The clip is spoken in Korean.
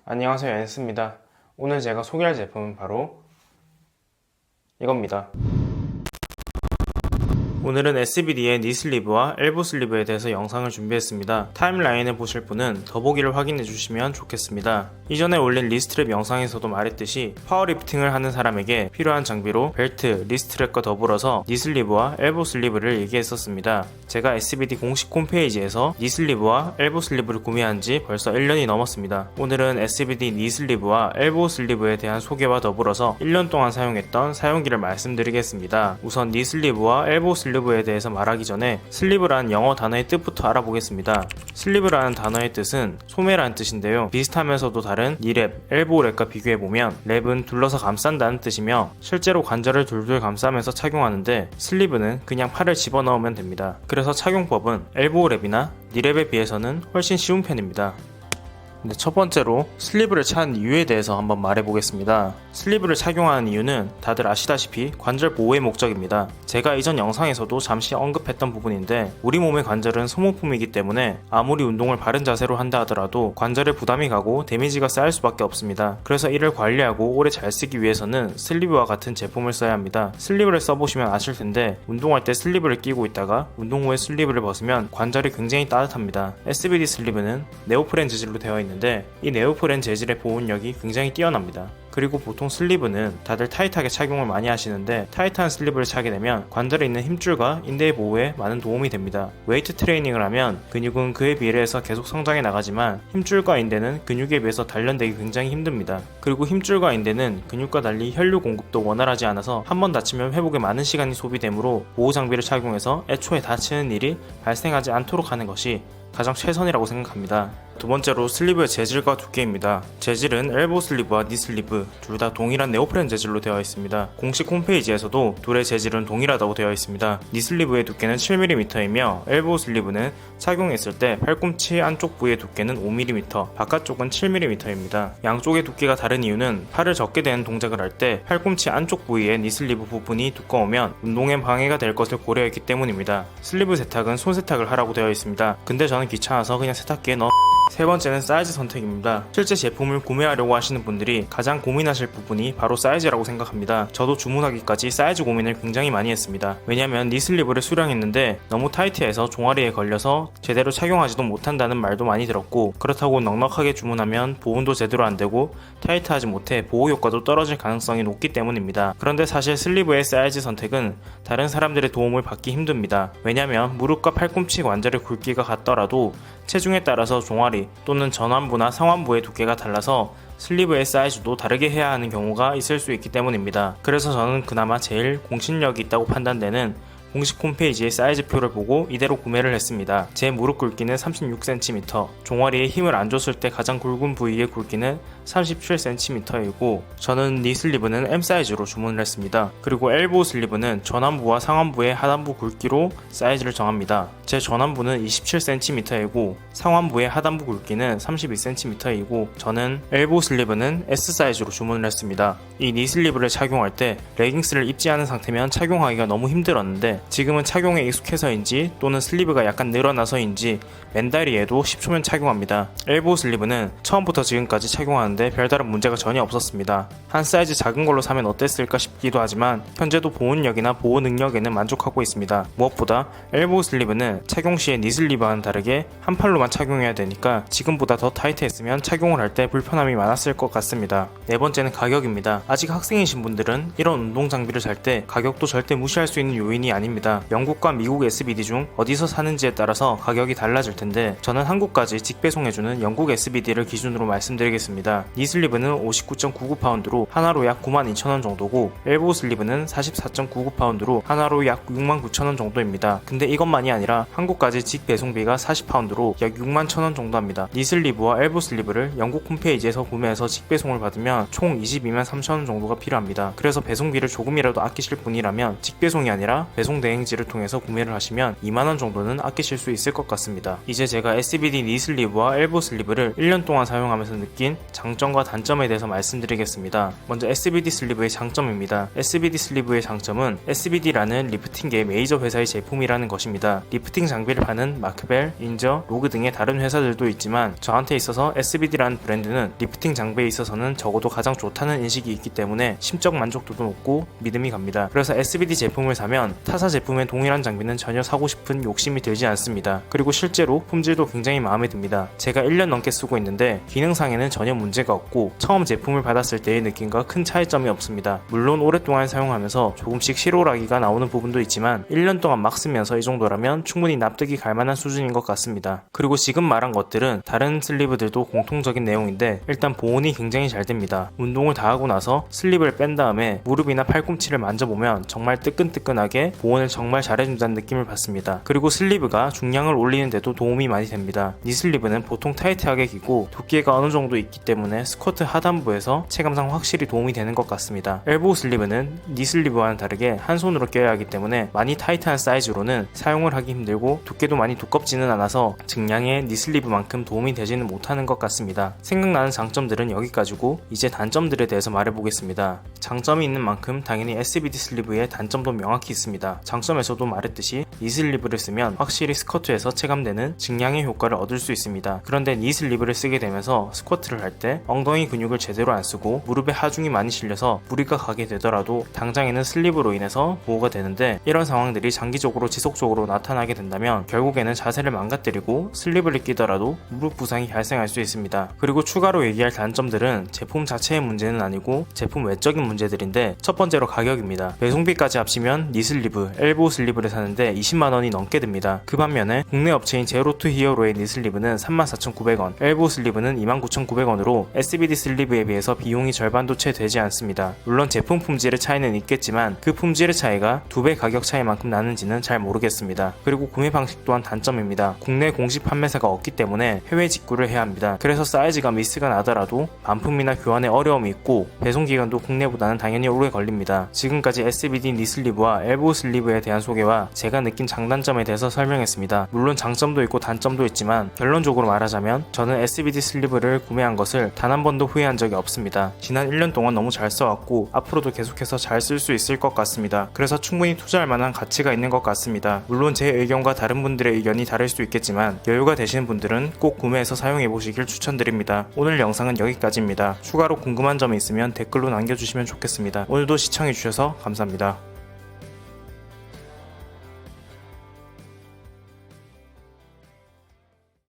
안녕하세요, 앤스입니다. 오늘 제가 소개할 제품은 바로 이겁니다. 오늘은 SBD의 니슬리브와 엘보 슬리브에 대해서 영상을 준비했습니다. 타임라인을 보실 분은 더보기를 확인해 주시면 좋겠습니다. 이전에 올린 리스트랩 영상에서도 말했듯이 파워리프팅을 하는 사람에게 필요한 장비로 벨트, 리스트랩과 더불어서 니슬리브와 엘보 슬리브를 얘기했었습니다. 제가 SBD 공식 홈페이지에서 니슬리브와 엘보 슬리브를 구매한 지 벌써 1년이 넘었습니다. 오늘은 SBD 니슬리브와 엘보 슬리브에 대한 소개와 더불어서 1년 동안 사용했던 사용기를 말씀드리겠습니다. 우선 니슬리브와 엘보 슬리브에 대해서 말하기 전에 슬리브라는 영어 단어의 뜻부터 알아보겠습니다. 슬리브라는 단어의 뜻은 소매라는 뜻인데요. 비슷하면서도 다른 니랩, 엘보랩과 비교해보면 랩은 둘러서 감싼다는 뜻이며 실제로 관절을 둘둘 감싸면서 착용하는데 슬리브는 그냥 팔을 집어넣으면 됩니다. 그래서 착용법은 엘보랩이나 니랩에 비해서는 훨씬 쉬운 편입니다. 첫 번째로 슬리브를 찾은 이유에 대해서 한번 말해보겠습니다. 슬리브를 착용하는 이유는 다들 아시다시피 관절 보호의 목적입니다. 제가 이전 영상에서도 잠시 언급했던 부분인데 우리 몸의 관절은 소모품이기 때문에 아무리 운동을 바른 자세로 한다 하더라도 관절에 부담이 가고 데미지가 쌓일 수밖에 없습니다. 그래서 이를 관리하고 오래 잘 쓰기 위해서는 슬리브와 같은 제품을 써야 합니다. 슬리브를 써보시면 아실 텐데 운동할 때 슬리브를 끼고 있다가 운동 후에 슬리브를 벗으면 관절이 굉장히 따뜻합니다. SBD 슬리브는 네오프렌 재질로 되어 있는 이 네오프렌 재질의 보온력이 굉장히 뛰어납니다. 그리고 보통 슬리브는 다들 타이트하게 착용을 많이 하시는데 타이트한 슬리브를 차게 되면 관절에 있는 힘줄과 인대의 보호에 많은 도움이 됩니다. 웨이트 트레이닝을 하면 근육은 그에 비례해서 계속 성장해 나가지만 힘줄과 인대는 근육에 비해서 단련되기 굉장히 힘듭니다. 그리고 힘줄과 인대는 근육과 달리 혈류 공급도 원활하지 않아서 한번 다치면 회복에 많은 시간이 소비되므로 보호 장비를 착용해서 애초에 다치는 일이 발생하지 않도록 하는 것이 가장 최선이라고 생각합니다. 두 번째로 슬리브의 재질과 두께입니다. 재질은 엘보 슬리브와 니 슬리브 둘 다 동일한 네오프렌 재질로 되어 있습니다. 공식 홈페이지에서도 둘의 재질은 동일하다고 되어 있습니다. 니 슬리브의 두께는 7mm이며 엘보 슬리브는 착용했을 때 팔꿈치 안쪽 부의 두께는 5mm, 바깥쪽은 7mm입니다. 양쪽의 두께가 다른 이유는 팔을 젓게 되는 동작을 할 때 팔꿈치 안쪽 부위의 니 슬리브 부분이 두꺼우면 운동에 방해가 될 것을 고려했기 때문입니다. 슬리브 세탁은 손 세탁을 하라고 되어 있습니다. 근데 저는 귀찮아서 그냥 세탁기에 넣어. 세 번째는 사이즈 선택입니다. 실제 제품을 구매하려고 하시는 분들이 가장 고민하실 부분이 바로 사이즈라고 생각합니다. 저도 주문하기까지 사이즈 고민을 굉장히 많이 했습니다. 왜냐면 니 슬리브를 수령했는데 너무 타이트해서 종아리에 걸려서 제대로 착용하지도 못한다는 말도 많이 들었고 그렇다고 넉넉하게 주문하면 보온도 제대로 안되고 타이트하지 못해 보호 효과도 떨어질 가능성이 높기 때문입니다. 그런데 사실 슬리브의 사이즈 선택은 다른 사람들의 도움을 받기 힘듭니다. 왜냐면 무릎과 팔꿈치 관절의 굵기가 같더라도 체중에 따라서 종아리 또는 전완부나 상완부의 두께가 달라서 슬리브의 사이즈도 다르게 해야 하는 경우가 있을 수 있기 때문입니다. 그래서 저는 그나마 제일 공신력이 있다고 판단되는 공식 홈페이지의 사이즈표를 보고 이대로 구매를 했습니다. 제 무릎 굵기는 36cm, 종아리에 힘을 안 줬을 때 가장 굵은 부위의 굵기는 37cm이고 저는 니 슬리브는 M 사이즈로 주문을 했습니다. 그리고 엘보 슬리브는 전완부와 상완부의 하단부 굵기로 사이즈를 정합니다. 제 전완부는 27cm이고 상완부의 하단부 굵기는 32cm이고 저는 엘보 슬리브는 S 사이즈로 주문을 했습니다. 이 니 슬리브를 착용할 때 레깅스를 입지 않은 상태면 착용하기가 너무 힘들었는데 지금은 착용에 익숙해서인지 또는 슬리브가 약간 늘어나서인지 맨다리에도 10초면 착용합니다. 엘보 슬리브는 처음부터 지금까지 착용하는데 별다른 문제가 전혀 없었습니다. 한 사이즈 작은 걸로 사면 어땠을까 싶기도 하지만 현재도 보온력이나 보호 능력에는 만족하고 있습니다. 무엇보다 엘보 슬리브는 착용 시에 니 슬리브와는 다르게 한 팔로만 착용해야 되니까 지금보다 더 타이트했으면 착용을 할 때 불편함이 많았을 것 같습니다. 네 번째는 가격입니다. 아직 학생이신 분들은 이런 운동 장비를 살 때 가격도 절대 무시할 수 있는 요인이 아닙니다. 영국과 미국 SBD 중 어디서 사는지에 따라서 가격이 달라질 텐데 저는 한국까지 직배송해주는 영국 SBD를 기준으로 말씀드리겠습니다. 니 슬리브는 59.99파운드로 하나로 약 92,000원 정도고 엘보 슬리브는 44.99파운드로 하나로 약 69,000원 정도입니다. 근데 이것만이 아니라 한국까지 직배송비가 40파운드로 약 61,000원 정도 합니다. 니 슬리브와 엘보 슬리브를 영국 홈페이지에서 구매해서 직배송을 받으면 총 223,000원 정도가 필요합니다. 그래서 배송비를 조금이라도 아끼실 분이라면 직배송이 아니라 배송 대행지를 통해서 구매를 하시면 2만원 정도는 아끼실 수 있을 것 같습니다. 이제 제가 SBD 니 슬리브와 엘보 슬리브를 1년 동안 사용하면서 느낀 장점과 단점에 대해서 말씀드리겠습니다. 먼저 SBD 슬리브의 장점입니다. SBD 슬리브의 장점은 SBD라는 리프팅계 메이저 회사의 제품이라는 것입니다. 리프팅 장비를 파는 마크벨, 인저, 로그 등의 다른 회사들도 있지만 저한테 있어서 SBD라는 브랜드는 리프팅 장비에 있어서는 적어도 가장 좋다는 인식이 있기 때문에 심적 만족도도 높고 믿음이 갑니다. 그래서 SBD 제품을 사면 타사 제품의 동일한 장비는 전혀 사고 싶은 욕심이 들지 않습니다. 그리고 실제로 품질도 굉장히 마음에 듭니다. 제가 1년 넘게 쓰고 있는데 기능상에는 전혀 문제가 없고 처음 제품을 받았을 때의 느낌과 큰 차이점이 없습니다. 물론 오랫동안 사용하면서 조금씩 실오라기가 나오는 부분도 있지만 1년 동안 막 쓰면서 이 정도라면 충분히 납득이 갈 만한 수준인 것 같습니다. 그리고 지금 말한 것들은 다른 슬리브들도 공통적인 내용인데 일단 보온이 굉장히 잘 됩니다. 운동을 다 하고 나서 슬리브를 뺀 다음에 무릎이나 팔꿈치를 만져보면 정말 뜨끈뜨끈하게 보온을 정말 잘해준다는 느낌을 받습니다. 그리고 슬리브가 중량을 올리는데도 도움이 많이 됩니다. 니 슬리브는 보통 타이트하게 기고 두께가 어느 정도 있기 때문에 스쿼트 하단부에서 체감상 확실히 도움이 되는 것 같습니다. 엘보우 슬리브는 니 슬리브와는 다르게 한 손으로 껴야 하기 때문에 많이 타이트한 사이즈로는 사용을 하기 힘들고 두께도 많이 두껍지는 않아서 증량의 니 슬리브만큼 도움이 되지는 못하는 것 같습니다. 생각나는 장점들은 여기까지고 이제 단점들에 대해서 말해보겠습니다. 장점이 있는 만큼 당연히 SBD 슬리브의 단점도 명확히 있습니다. 장점에서도 말했듯이 니 슬리브를 쓰면 확실히 스쿼트에서 체감되는 증량의 효과를 얻을 수 있습니다. 그런데 니 슬리브를 쓰게 되면서 스쿼트를 할 때 엉덩이 근육을 제대로 안 쓰고 무릎에 하중이 많이 실려서 무리가 가게 되더라도 당장에는 슬리브로 인해서 보호가 되는데 이런 상황들이 장기적으로 지속적으로 나타나게 된다면 결국에는 자세를 망가뜨리고 슬리브를 끼더라도 무릎 부상이 발생할 수 있습니다. 그리고 추가로 얘기할 단점들은 제품 자체의 문제는 아니고 제품 외적인 문제들인데 첫 번째로 가격입니다. 배송비까지 합치면 니 슬리브, 엘보우 슬리브를 사는데 20만원이 넘게 듭니다. 그 반면에 국내 업체인 제로투 히어로의 니 슬리브는 34,900원, 엘보우 슬리브는 29,900원으로 SBD 슬리브에 비해서 비용이 절반도 채 되지 않습니다. 물론 제품 품질의 차이는 있겠지만 그 품질의 차이가 2배 가격 차이만큼 나는지는 잘 모르겠습니다. 그리고 구매 방식 또한 단점입니다. 국내 공식 판매사가 없기 때문에 해외 직구를 해야 합니다. 그래서 사이즈가 미스가 나더라도 반품이나 교환에 어려움이 있고 배송 기간도 국내보다는 당연히 오래 걸립니다. 지금까지 SBD 니 슬리브와 엘보우 슬리브에 대한 소개와 제가 느낀 장단점에 대해서 설명했습니다. 물론 장점도 있고 단점도 있지만 결론적으로 말하자면 저는 SBD 슬리브를 구매한 것을 단 한 번도 후회한 적이 없습니다. 지난 1년 동안 너무 잘 써왔고 앞으로도 계속해서 잘 쓸 수 있을 것 같습니다. 그래서 충분히 투자할 만한 가치가 있는 것 같습니다. 물론 제 의견과 다른 분들의 의견이 다를 수 있겠지만 여유가 되시는 분들은 꼭 구매해서 사용해 보시길 추천드립니다. 오늘 영상은 여기까지입니다. 추가로 궁금한 점이 있으면 댓글로 남겨주시면 좋겠습니다. 오늘도 시청해주셔서 감사합니다.